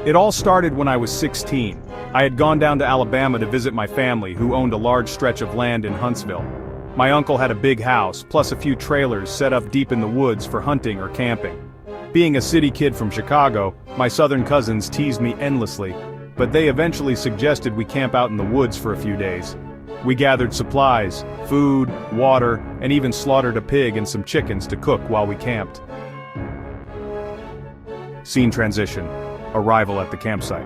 It all started when I was 16. I had gone down to Alabama to visit my family, who owned a large stretch of land in Huntsville. My uncle had a big house, plus a few trailers set up deep in the woods for hunting or camping. Being a city kid from Chicago, my southern cousins teased me endlessly, but they eventually suggested we camp out in the woods for a few days. We gathered supplies, food, water, and even slaughtered a pig and some chickens to cook while we camped. Scene transition. Arrival at the campsite.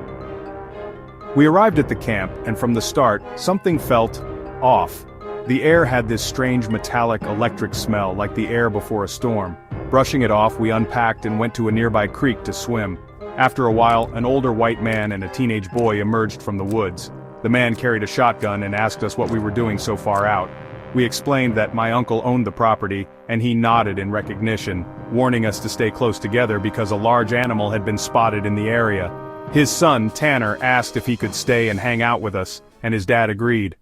We arrived at the camp, and from the start, something felt off. The air had this strange metallic electric smell like the air before a storm. Brushing it off, we unpacked and went to a nearby creek to swim. After a while, an older white man and a teenage boy emerged from the woods. The man carried a shotgun and asked us what we were doing so far out. We explained that my uncle owned the property, and he nodded in recognition, warning us to stay close together because a large animal had been spotted in the area. His son, Tanner, asked if he could stay and hang out with us, and his dad agreed.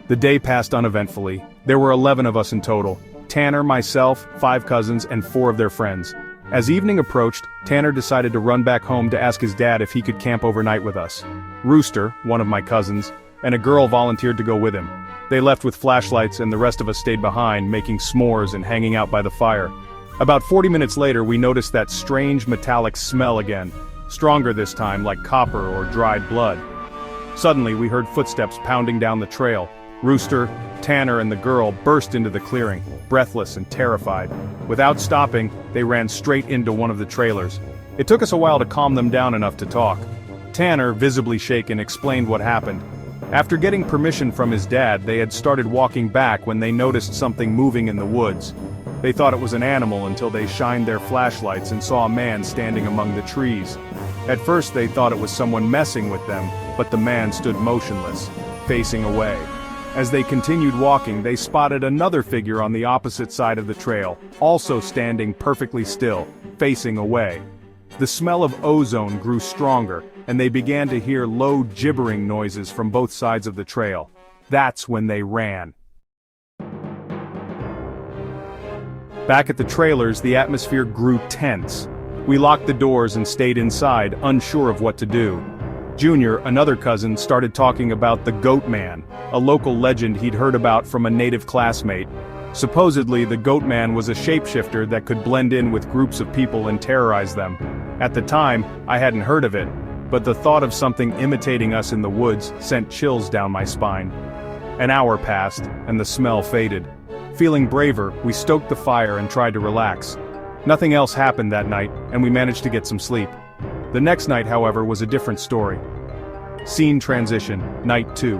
The day passed uneventfully. There were 11 of us in total. Tanner, myself, 5 cousins, and 4 of their friends. As evening approached, Tanner decided to run back home to ask his dad if he could camp overnight with us. Rooster, one of my cousins, and a girl volunteered to go with him. They left with flashlights and the rest of us stayed behind, making s'mores and hanging out by the fire. About 40 minutes later, we noticed that strange metallic smell again, stronger this time, like copper or dried blood. Suddenly, we heard footsteps pounding down the trail. Rooster, Tanner, and the girl burst into the clearing, breathless and terrified. Without stopping, they ran straight into one of the trailers. It took us a while to calm them down enough to talk. Tanner, visibly shaken, explained what happened. After getting permission from his dad, they had started walking back when they noticed something moving in the woods. They thought it was an animal until they shined their flashlights and saw a man standing among the trees. At first they thought it was someone messing with them, but the man stood motionless, facing away. As they continued walking, they spotted another figure on the opposite side of the trail, also standing perfectly still, facing away. The smell of ozone grew stronger, and they began to hear low gibbering noises from both sides of the trail. That's when they ran. Back at the trailers, the atmosphere grew tense. We locked the doors and stayed inside, unsure of what to do. Junior, another cousin, started talking about the Goat Man, a local legend he'd heard about from a native classmate. Supposedly, the Goat Man was a shapeshifter that could blend in with groups of people and terrorize them. At the time, I hadn't heard of it, but the thought of something imitating us in the woods sent chills down my spine. An hour passed, and the smell faded. Feeling braver, we stoked the fire and tried to relax. Nothing else happened that night, and we managed to get some sleep. The next night, however, was a different story. Scene transition, night 2.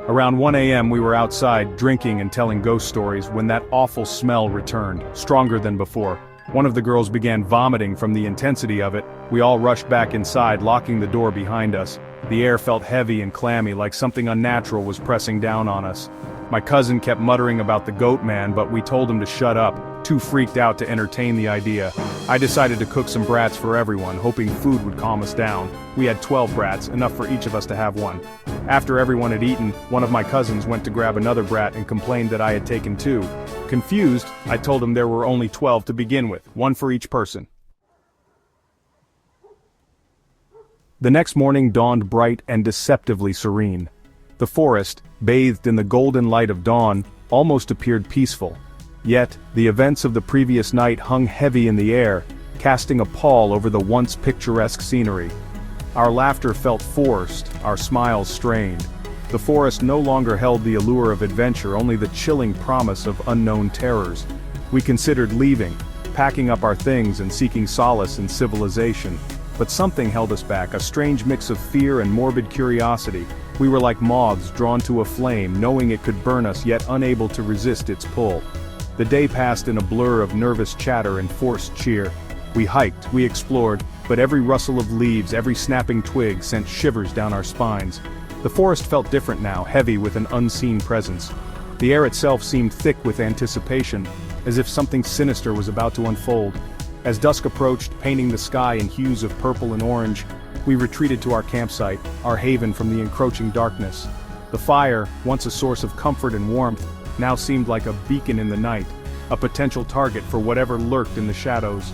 Around 1 a.m. we were outside, drinking and telling ghost stories when that awful smell returned, stronger than before. One of the girls began vomiting from the intensity of it. We all rushed back inside, locking the door behind us. The air felt heavy and clammy, like something unnatural was pressing down on us. My cousin kept muttering about the Goat Man, but we told him to shut up, too freaked out to entertain the idea. I decided to cook some brats for everyone, hoping food would calm us down. We had 12 brats, enough for each of us to have one. After everyone had eaten, one of my cousins went to grab another brat and complained that I had taken 2. Confused, I told him there were only 12 to begin with, 1 for each person. The next morning dawned bright and deceptively serene. The forest, bathed in the golden light of dawn, almost appeared peaceful. Yet, the events of the previous night hung heavy in the air, casting a pall over the once picturesque scenery. Our laughter felt forced, our smiles strained. The forest no longer held the allure of adventure, only the chilling promise of unknown terrors. We considered leaving, packing up our things and seeking solace in civilization. But something held us back, a strange mix of fear and morbid curiosity. We were like moths drawn to a flame, knowing it could burn us yet unable to resist its pull. The day passed in a blur of nervous chatter and forced cheer. We hiked, we explored, but every rustle of leaves, every snapping twig sent shivers down our spines. The forest felt different now, heavy with an unseen presence. The air itself seemed thick with anticipation, as if something sinister was about to unfold. As dusk approached, painting the sky in hues of purple and orange, we retreated to our campsite, our haven from the encroaching darkness. The fire, once a source of comfort and warmth, now seemed like a beacon in the night, a potential target for whatever lurked in the shadows.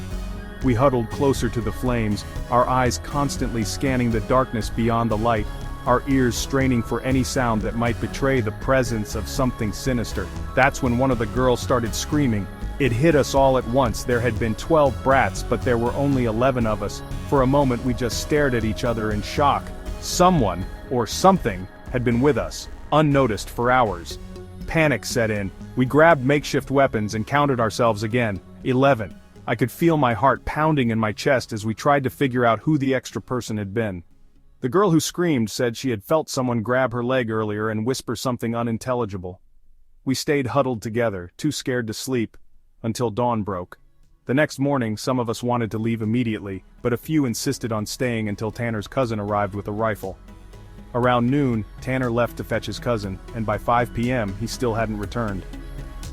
We huddled closer to the flames, our eyes constantly scanning the darkness beyond the light, our ears straining for any sound that might betray the presence of something sinister. That's when one of the girls started screaming. It hit us all at once. There had been 12 brats, but there were only 11 of us. For a moment we just stared at each other in shock. Someone, or something, had been with us, unnoticed for hours. Panic set in. We grabbed makeshift weapons and counted ourselves again. 11. I could feel my heart pounding in my chest as we tried to figure out who the extra person had been. The girl who screamed said she had felt someone grab her leg earlier and whisper something unintelligible. We stayed huddled together, too scared to sleep, until dawn broke. The next morning, some of us wanted to leave immediately, but a few insisted on staying until Tanner's cousin arrived with a rifle. Around noon, Tanner left to fetch his cousin, and by 5 p.m. he still hadn't returned.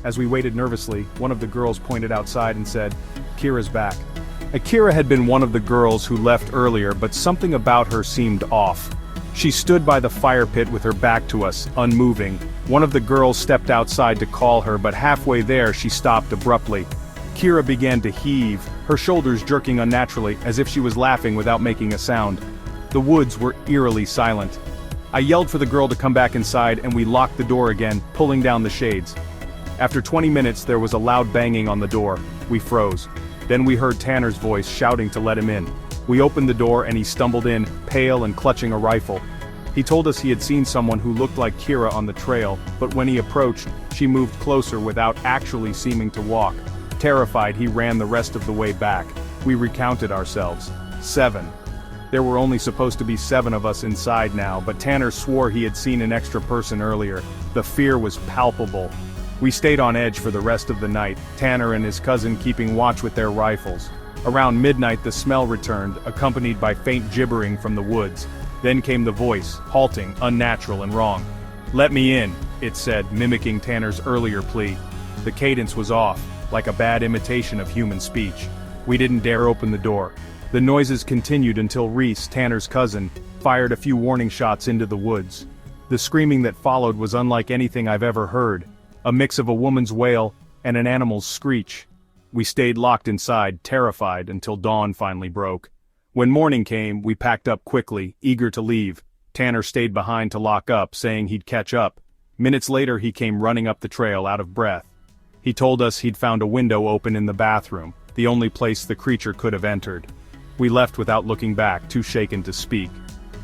As we waited nervously, one of the girls pointed outside and said, "Kira's back." Akira had been one of the girls who left earlier, but something about her seemed off. She stood by the fire pit with her back to us, unmoving. One of the girls stepped outside to call her, but halfway there she stopped abruptly. Kira began to heave, her shoulders jerking unnaturally, as if she was laughing without making a sound. The woods were eerily silent. I yelled for the girl to come back inside, and we locked the door again, pulling down the shades. After 20 minutes there was a loud banging on the door. We froze. Then we heard Tanner's voice shouting to let him in. We opened the door and he stumbled in, pale and clutching a rifle. He told us he had seen someone who looked like Kira on the trail, but when he approached, she moved closer without actually seeming to walk. Terrified, he ran the rest of the way back. We recounted ourselves. 7. There were only supposed to be 7 of us inside now, but Tanner swore he had seen an extra person earlier. The fear was palpable. We stayed on edge for the rest of the night, Tanner and his cousin keeping watch with their rifles. Around midnight the smell returned, accompanied by faint gibbering from the woods. Then came the voice, halting, unnatural and wrong. "Let me in," it said, mimicking Tanner's earlier plea. The cadence was off, like a bad imitation of human speech. We didn't dare open the door. The noises continued until Reese, Tanner's cousin, fired a few warning shots into the woods. The screaming that followed was unlike anything I've ever heard. A mix of a woman's wail and an animal's screech. We stayed locked inside, terrified, until dawn finally broke. When morning came, we packed up quickly, eager to leave. Tanner stayed behind to lock up, saying he'd catch up. Minutes later he came running up the trail out of breath. He told us he'd found a window open in the bathroom, the only place the creature could have entered. We left without looking back, too shaken to speak.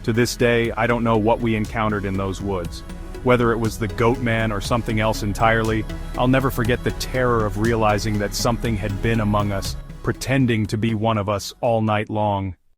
To this day, I don't know what we encountered in those woods. Whether it was the goat man or something else entirely, I'll never forget the terror of realizing that something had been among us, pretending to be one of us all night long.